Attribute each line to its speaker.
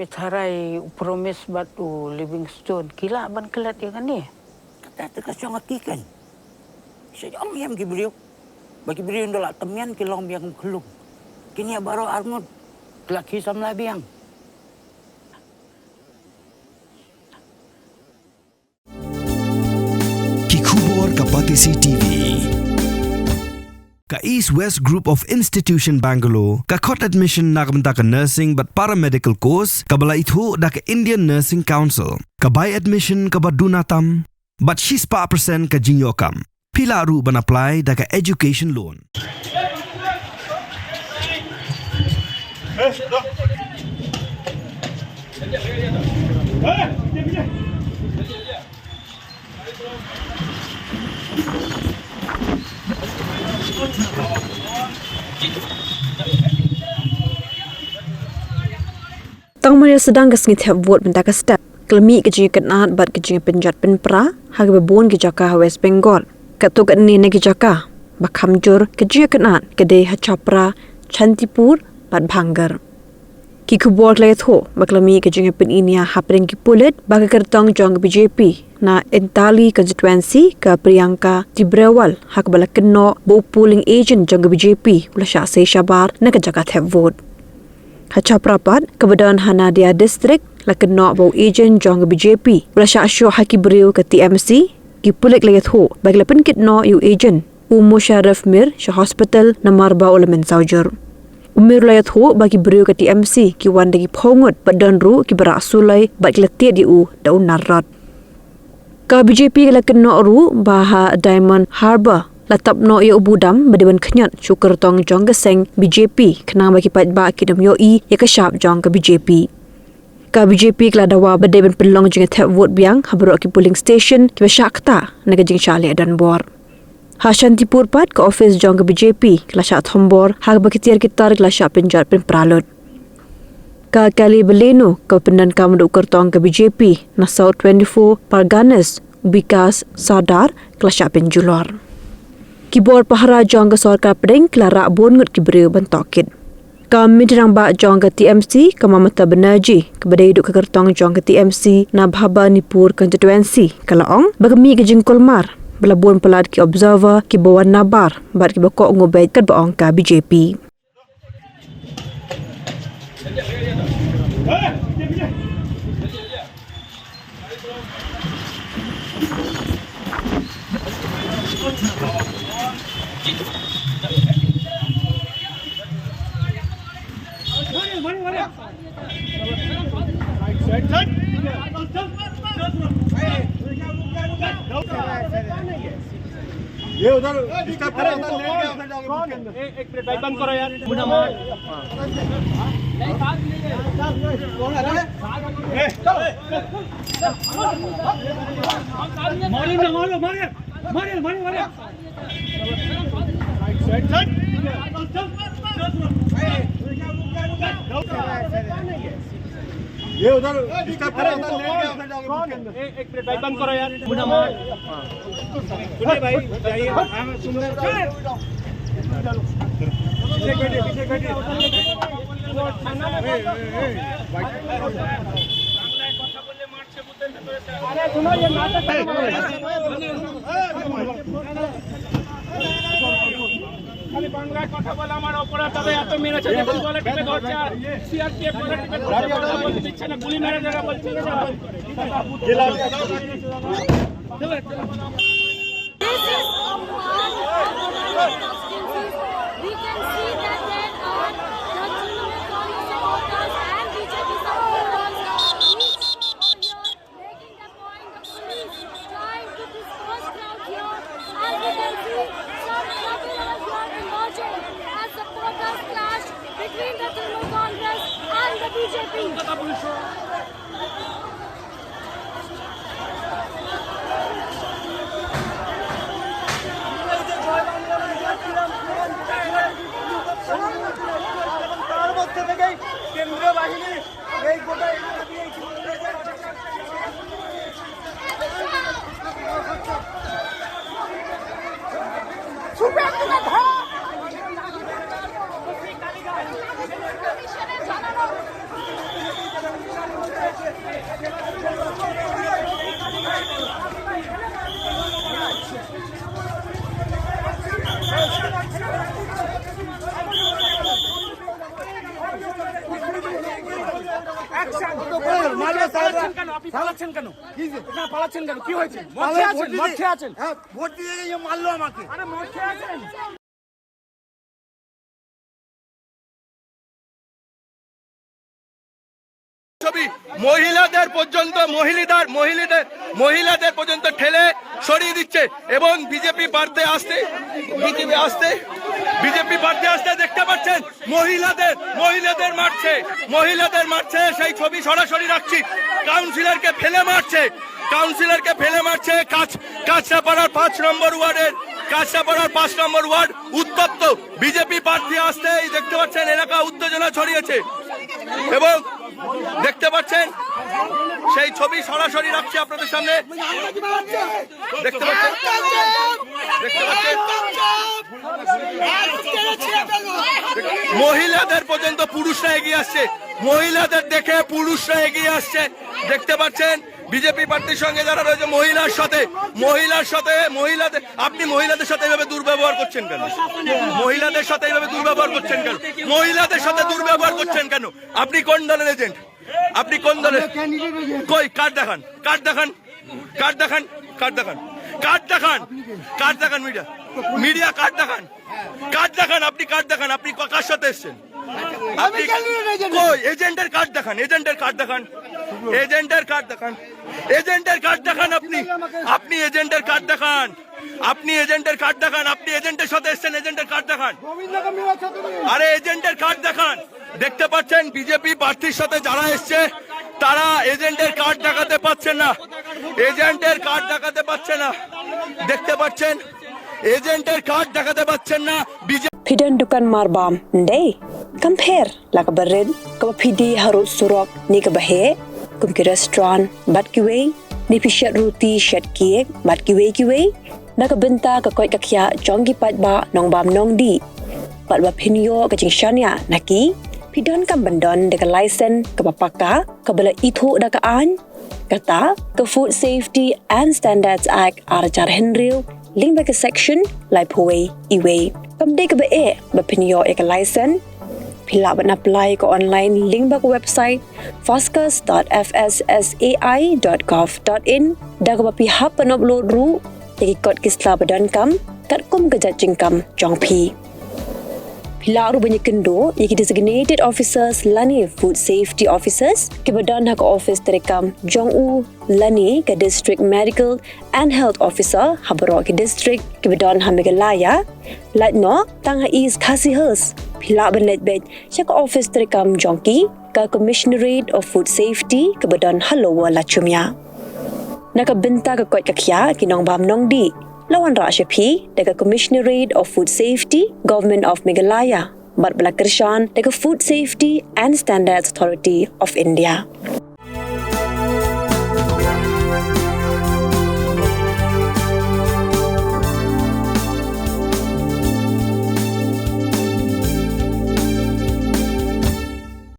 Speaker 1: Mitharai promise batu Livingstone. Kila ban kelat ya kan ni?
Speaker 2: Kata terkasih ngaki kan. Saya am ki beliau. Bagi beliau ndola temian kilong biang kelung. Kini baru armut laki samla biang.
Speaker 3: Kikubor Kapatisi TV. Ka East West Group of Institution Bangalore, ka Kot Admission nakamta ka Nursing but Paramedical Course, ka bala ithu da ka Indian Nursing Council, ka By Admission ka Badunatam, but 6% ka Jingyokam. Pila ru ban apply da ka Education Loan.
Speaker 4: Tang Maria Sdang ke Jingthep vote Bynta ke step kelmi ke jingat naat bat ke jingat penjat penpra hag bebon ke Jaka West Bengal katu ke ni ke Jaka bakhamjur ke jingat naat ke de Hachapra Chantipur bat Bhangar ki kubor le tho baklami ke jingat pen inia hapring ki pulit bag kertong jong BJP na Entali constituency ke Priyanka Tibrewal hak balakno bo polling agent jong BJP ulasha se shabar na ke Jingthep vote Hachaprapat kebadan Hanadia District lakno bau agent jong BJP ulasha syo haki beriu ke TMC ki pulik layat ho baglapen kitno yu agent Musharraf Mir sya hospital namarba ulamen saujur umir layat ho bagi beriu ke TMC ki wan dagi phongut badan ru ki bara sulai baglatia di u daun narat ka BJP lakno ru baha Diamond Harbour latap no ya ubudam badiban knyat syukur tong jong geseng BJP kenang bagi pat ba kidam yo I ya kasyap jong ke BJP ka BJP kladawa badiban pelong Jingthep vote biang habro ki polling station ki syakta naga jing syale dan bor ha Shantipur pat ke office jong ke BJP klasha thombor hag bakitiar kitar klasha penjat pen pralut ka kali beleno ke pendan kam ukur tong ke BJP na South 24 Parganas Bikas Sadar klasha penjulor Kibor pahara jong ke sorkar pedeng klara bongut kibreu bentokit. Kami dirang ba jong ke TMC ke Mamata Benaji kebadai duk ke kertong jong ke TMC na Bhaba Nipur constituency kalaong bagami ke Jingkulmar belabun pelad ki observer ki bawan nabar bat ki bakok ngobait kat baong ka BJP.
Speaker 5: ये उधर डिस्टर्ब कर रहा था लेट गया उधर जाके बूथ के अंदर एक मिनट भाई बंद करो यार मुन्ना मार मारो ना मारो मारो मारो मारो मारो साइड साइड ये उधर डिस्टर्ब कर रहा था लेट गया उधर जाके बूथ के अंदर एक मिनट भाई बंद करो यार मुन्ना मार सुनिए भाई जाइए हां सुन रहे पीछे बैठिए थाना में কথা বললে মারছে বুঝেন না আরে শুনো ये नाटक খালি বাংলায় কথা বলে আমার অপরাধ তবে এত মেরেছে যে বলে টিপে ধরছে আর সিআরপিএফ বলে টিপে ধরছে বলতে দিচ্ছে না গুলি মেরে জায়গা বলছে
Speaker 6: This is a mark of constituencies. We can see that there are the Trinamool Congress supporters and BJP supporters here making the point the police trying to disperse crowd here. As we can see, some trouble here emerging as supporters clash between the Trinamool Congress and the BJP.
Speaker 5: পালাচ্ছেন কেন? আপনি পালাচ্ছেন কেন? এখানে পালাচ্ছেন কেন? কি হয়েছে? মদ খেয়ে আছেন? মদ খেয়ে আছেন?
Speaker 7: হ্যাঁ, ভোট দিয়ে গিয়ে মারলো আমাকে।
Speaker 5: আরে মদ খেয়ে আছেন?
Speaker 8: ছবি মহিলাদের পর্যন্ত মহিলাদের পর্যন্ত ঠেলে সরিয়ে দিচ্ছে এবং বিজেপি প্রার্থী আসতে দেখতে পাচ্ছেন মহিলাদের মারছে সেই ছবি সরাসরি রাখছি। কাউন্সিলরকে ফেলে মারছে কাছড়াপাড়ার 5 নম্বর ওয়ার্ড উত্তপ্ত। বিজেপি প্রার্থী আসতেই দেখতে পাচ্ছেন এলাকা উত্তেজনা ছড়িয়েছে এবং দেখতে পাচ্ছেন সেই ছবি সরাসরি রাখছি আপনাদের সামনে। দেখতে পাচ্ছেন মহিলাদের পর্যন্ত পুরুষরা এগিয়ে আসছে, মহিলাদের দেখে পুরুষরা এগিয়ে আসছে। দেখতে পাচ্ছেন বিজেপি প্রার্থীর সঙ্গে যারা রয়েছে আপনি মহিলাদের সাথে এভাবে দুর্ব্যবহার করছেন কেন? আপনি কোন দলের এজেন্ট? আপনি কোন দলের? কই কার্ড দেখান মিডিয়া কার্ড দেখান। আপনি কার্ড দেখান, আপনি কার সাথে এসেছেন? আপনি কই এজেন্টের কার্ড দেখান। আপনি এজেন্টের কার্ড দেখান। আপনি এজেন্টের সাথে এসেছেন, এজেন্টের কার্ড দেখান। আরে এজেন্টের কার্ড দেখান। দেখতে পাচ্ছেন বিজেপি প্রার্থীর সাথে যারা এসছে তারা এজেন্টের কার্ড দেখাতে পারছে না। দেখতে পাচ্ছেন এজেন্টের কার্ড দেখাতে পাচ্ছেন না।
Speaker 4: Pidan dukan marbam ndai compare la ka barin ka pidi harut surok ni ka bahe kum ki restaurant bat ki wei ni pishat roti shat kiek bat ki wei na ka Bynta ka koi ka khya jongi pat ba nong bam nong di pat ba pinyo ka jing shania naki pidan kam bandon de ka license ka papaka ka bala ithu da ka an kata ka Food Safety and Standards Act arachar henriu link ba ka section lai phoi iwei Pamde ka ba pinyo ka license pila ba na apply ko online link ba ko website foscus.fssai.gov.in da ka ba pihap pan upload ru tegi kot kisla badan kam kat kum ka judging kam jongpi pila ru banyak kendo yaki designated officers lani food safety officers ke badan hak office terekam jongu lani ka district medical and health officer habaro ke district ke badan hamigalaya latno tang is khasihers pila banlet bed chak office terekam jongki ka commissionerate of food safety ke badan halowa lachumya naka Bynta ka kot kakya kinong bam nong di lawan Rashapi daga Commissionerate of Food Safety Government of Meghalaya bat bala Kirshan daga Food Safety and Standards Authority of India